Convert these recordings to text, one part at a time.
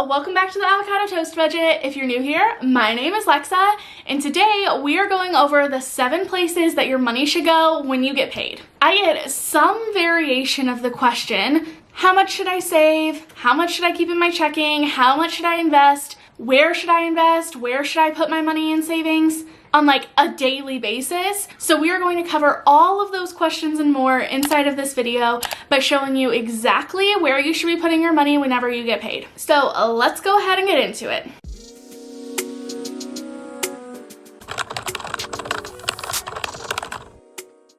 Welcome back to the Avocado Toast Budget. If you're new here, my name is Lexa, and today we are going over the 7 places that your money should go when you get paid. I get some variation of the question, how much should I save? How much should I keep in my checking? How much should I invest? Where should I invest? Where should I put my money in savings? On like a daily basis. So we are going to cover all of those questions and more inside of this video by showing you exactly where you should be putting your money whenever you get paid. So let's go ahead and get into it.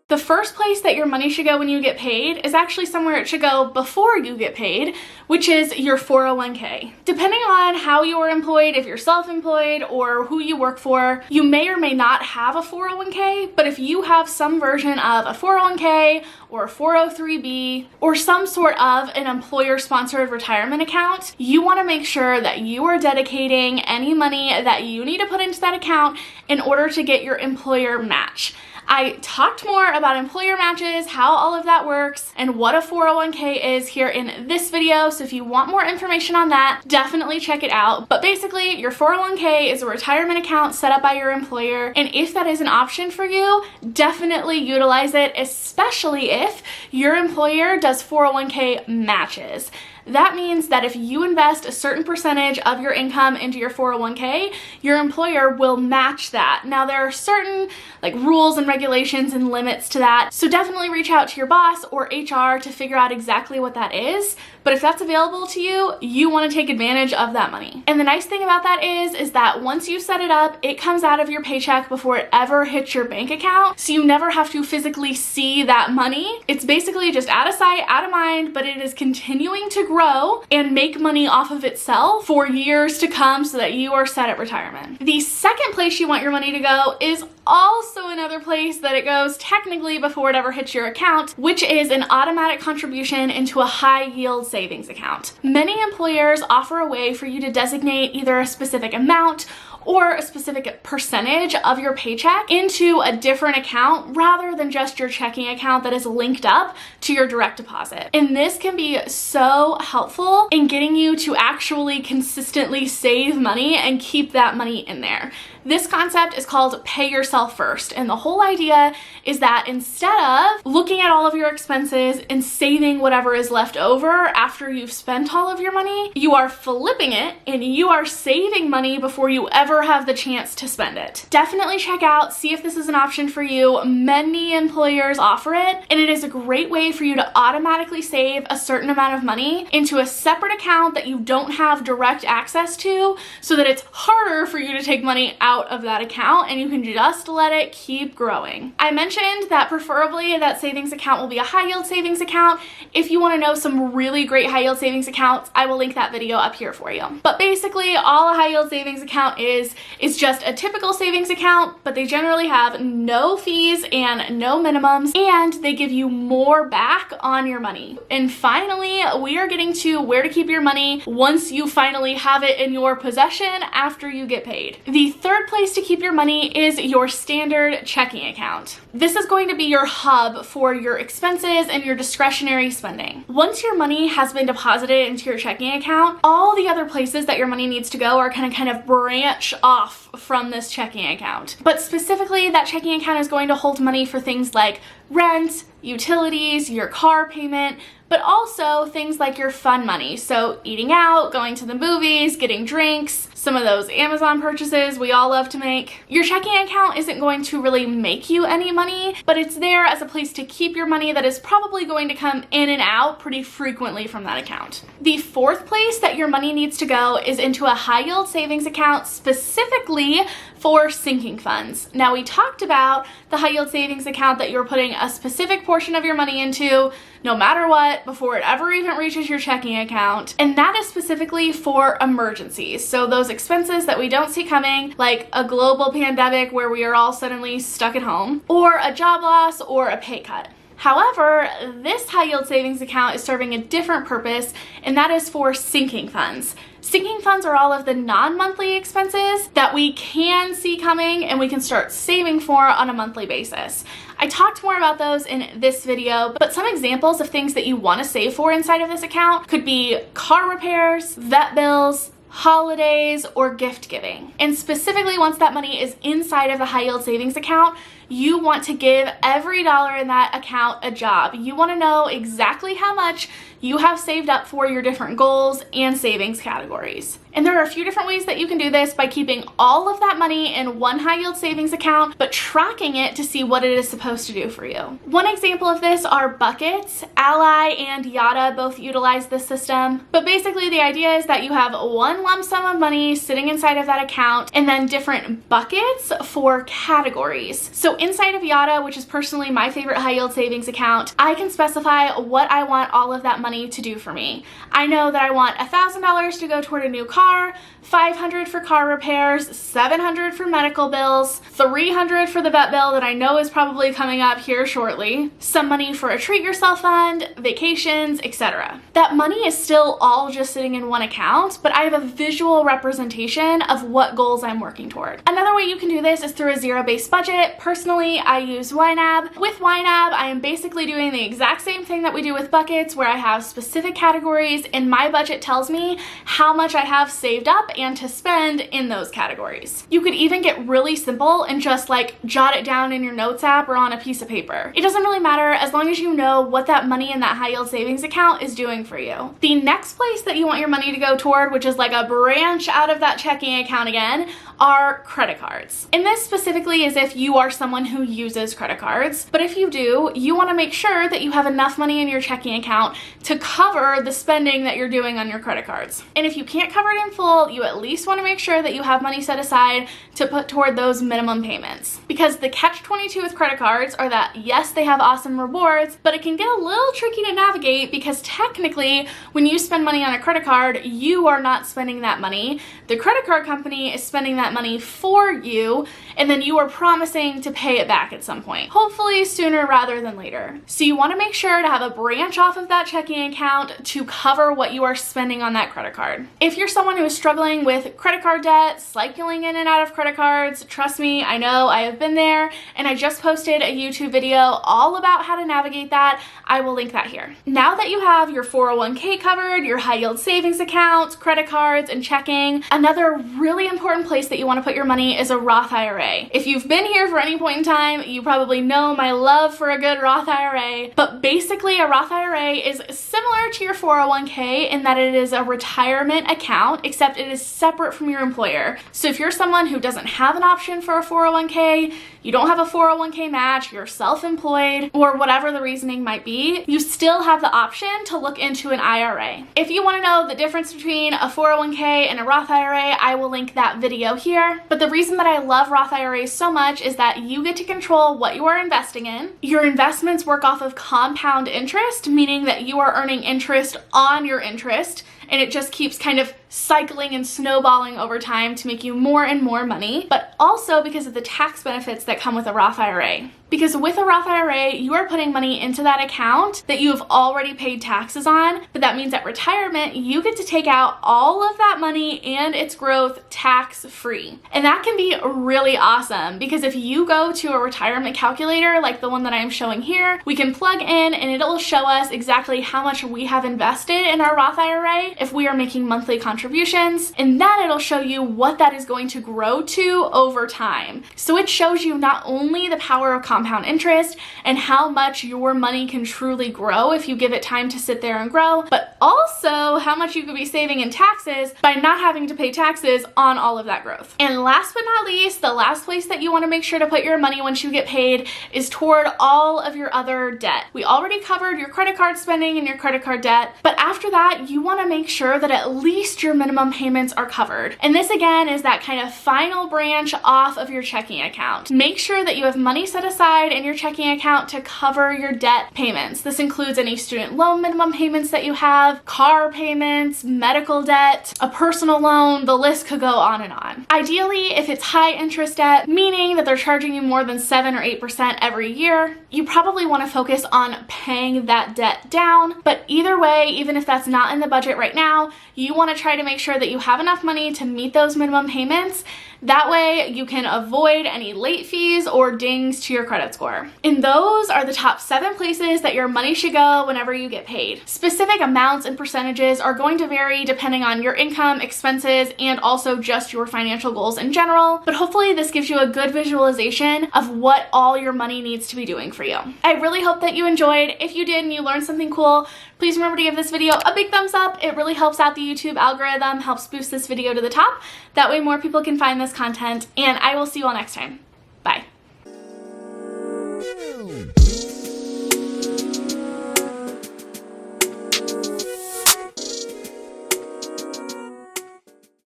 The first place that your money should go when you get paid is actually somewhere it should go before you get paid, which is your 401k. Depending on how you are employed, if you're self-employed or who you work for, you may or may not have a 401k, but if you have some version of a 401k or a 403b or some sort of an employer-sponsored retirement account, you want to make sure that you are dedicating any money that you need to put into that account in order to get your employer match. I talked more about employer matches, how all of that works, and what a 401k is here in this video, so if you want more information on that, definitely check it out. But basically, your 401k is a retirement account set up by your employer, and if that is an option for you, definitely utilize it, especially if your employer does 401k matches. That means that if you invest a certain percentage of your income into your 401k, your employer will match that. Now, there are certain rules and regulations and limits to that, so definitely reach out to your boss or HR to figure out exactly what that is. But if that's available to you, you want to take advantage of that money. And the nice thing about that is that once you set it up, it comes out of your paycheck before it ever hits your bank account, so you never have to physically see that money. It's basically just out of sight, out of mind, but it is continuing to grow and make money off of itself for years to come so that you are set at retirement. The second place you want your money to go is also another place that it goes technically before it ever hits your account, which is an automatic contribution into a high yield savings account. Many employers offer a way for you to designate either a specific amount or a specific percentage of your paycheck into a different account rather than just your checking account that is linked up to your direct deposit. And this can be so helpful in getting you to actually consistently save money and keep that money in there. This concept is called pay yourself first. And the whole idea is that instead of looking at all of your expenses and saving whatever is left over after you've spent all of your money, you are flipping it and you are saving money before you ever have the chance to spend it. Definitely check out, see if this is an option for you. Many employers offer it, and it is a great way for you to automatically save a certain amount of money into a separate account that you don't have direct access to, so that it's harder for you to take money out of that account and you can just let it keep growing. I mentioned that preferably that savings account will be a high yield savings account. If you want to know some really great high yield savings accounts, I will link that video up here for you. But basically, all a high yield savings account is just a typical savings account, but they generally have no fees and no minimums, and they give you more back on your money. And finally, we are getting to where to keep your money once you finally have it in your possession after you get paid. The third place to keep your money is your standard checking account. This is going to be your hub for your expenses and your discretionary spending. Once your money has been deposited into your checking account, all the other places that your money needs to go are kind of branch off from this checking account. But specifically, that checking account is going to hold money for things like rent, utilities, your car payment, but also things like your fun money. So eating out, going to the movies, getting drinks, some of those Amazon purchases we all love to make. Your checking account isn't going to really make you any money, but it's there as a place to keep your money that is probably going to come in and out pretty frequently from that account. The fourth place that your money needs to go is into a high yield savings account, specifically for sinking funds. Now, we talked about the high yield savings account that you're putting a specific portion of your money into no matter what before it ever even reaches your checking account, and that is specifically for emergencies. So those expenses that we don't see coming, like a global pandemic where we are all suddenly stuck at home, or a job loss or a pay cut. However, this high yield savings account is serving a different purpose, and that is for sinking funds. Sinking funds are all of the non-monthly expenses that we can see coming and we can start saving for on a monthly basis. I talked more about those in this video, but some examples of things that you want to save for inside of this account could be car repairs, vet bills, holidays, or gift giving. And specifically, once that money is inside of the high yield savings account, you want to give every dollar in that account a job. You want to know exactly how much you have saved up for your different goals and savings categories. And there are a few different ways that you can do this by keeping all of that money in one high yield savings account, but tracking it to see what it is supposed to do for you. One example of this are buckets. Ally and Yada both utilize this system, but basically the idea is that you have one lump sum of money sitting inside of that account and then different buckets for categories. So inside of Yada, which is personally my favorite high yield savings account, I can specify what I want all of that money to do for me. I know that I want $1,000 to go toward a new car, $500 for car repairs, $700 for medical bills, $300 for the vet bill that I know is probably coming up here shortly, some money for a treat yourself fund, vacations, etc. That money is still all just sitting in one account, but I have a visual representation of what goals I'm working toward. Another way you can do this is through a zero-based budget. Personally, I use YNAB. With YNAB, I am basically doing the exact same thing that we do with buckets, where I have specific categories and my budget tells me how much I have saved up and to spend in those categories. You could even get really simple and just like jot it down in your notes app or on a piece of paper. It doesn't really matter as long as you know what that money in that high yield savings account is doing for you. The next place that you want your money to go toward, which is like a branch out of that checking account again, are credit cards. And this specifically is if you are someone who uses credit cards, but if you do, you want to make sure that you have enough money in your checking account to cover the spending that you're doing on your credit cards. And if you can't cover it in full, you at least want to make sure that you have money set aside to put toward those minimum payments. Because the catch-22 with credit cards are that yes, they have awesome rewards, but it can get a little tricky to navigate because technically when you spend money on a credit card, you are not spending that money. The credit card company is spending that money for you, and then you are promising to pay it back at some point, hopefully sooner rather than later. So you want to make sure to have a branch off of that checking account to cover what you are spending on that credit card. If you're someone who is struggling with credit card debt, cycling in and out of credit cards, trust me, I know, I have been there, and I just posted a YouTube video all about how to navigate that. I will link that here. Now that you have your 401k covered, your high yield savings account, credit cards, and checking, another really important place that you want to put your money is a Roth IRA. If you've been here for any point in time, you probably know my love for a good Roth IRA, but basically a Roth IRA is similar to your 401k in that it is a retirement account, except it is separate from your employer. So if you're someone who doesn't have an option for a 401k, you don't have a 401k match, you're self-employed, or whatever the reasoning might be, you still have the option to look into an IRA. If you want to know the difference between a 401k and a Roth IRA, I will link that video here. But the reason that I love Roth IRAs so much is that you get to control what you are investing in. Your investments work off of compound interest, meaning that you are earning interest on your interest, and it just keeps kind of cycling and snowballing over time to make you more and more money, but also because of the tax benefits that come with a Roth IRA. Because with a Roth IRA, you are putting money into that account that you have already paid taxes on, but that means at retirement, you get to take out all of that money and its growth tax-free. And that can be really awesome because if you go to a retirement calculator like the one that I'm showing here, we can plug in and it'll show us exactly how much we have invested in our Roth IRA if we are making monthly contributions, and then it'll show you what that is going to grow to over time. So it shows you not only the power of compound interest and how much your money can truly grow if you give it time to sit there and grow, but also how much you could be saving in taxes by not having to pay taxes on all of that growth. And last but not least, the last place that you want to make sure to put your money once you get paid is toward all of your other debt. We already covered your credit card spending and your credit card debt, but after that, you want to make sure that at least your minimum payments are covered. And this again is that kind of final branch off of your checking account. Make sure that you have money set aside in your checking account to cover your debt payments. This includes any student loan minimum payments that you have, car payments, medical debt, a personal loan, the list could go on and on. Ideally, if it's high interest debt, meaning that they're charging you more than 7 or 8% every year, you probably want to focus on paying that debt down. But either way, even if that's not in the budget right right now, you want to try to make sure that you have enough money to meet those minimum payments. That way you can avoid any late fees or dings to your credit score. And those are the top 7 places that your money should go whenever you get paid. Specific amounts and percentages are going to vary depending on your income, expenses, and also just your financial goals in general. But hopefully this gives you a good visualization of what all your money needs to be doing for you. I really hope that you enjoyed. If you did and you learned something cool, please remember to give this video a big thumbs up. It really helps out the YouTube algorithm, helps boost this video to the top. That way more people can find this content, and I will see you all next time. Bye.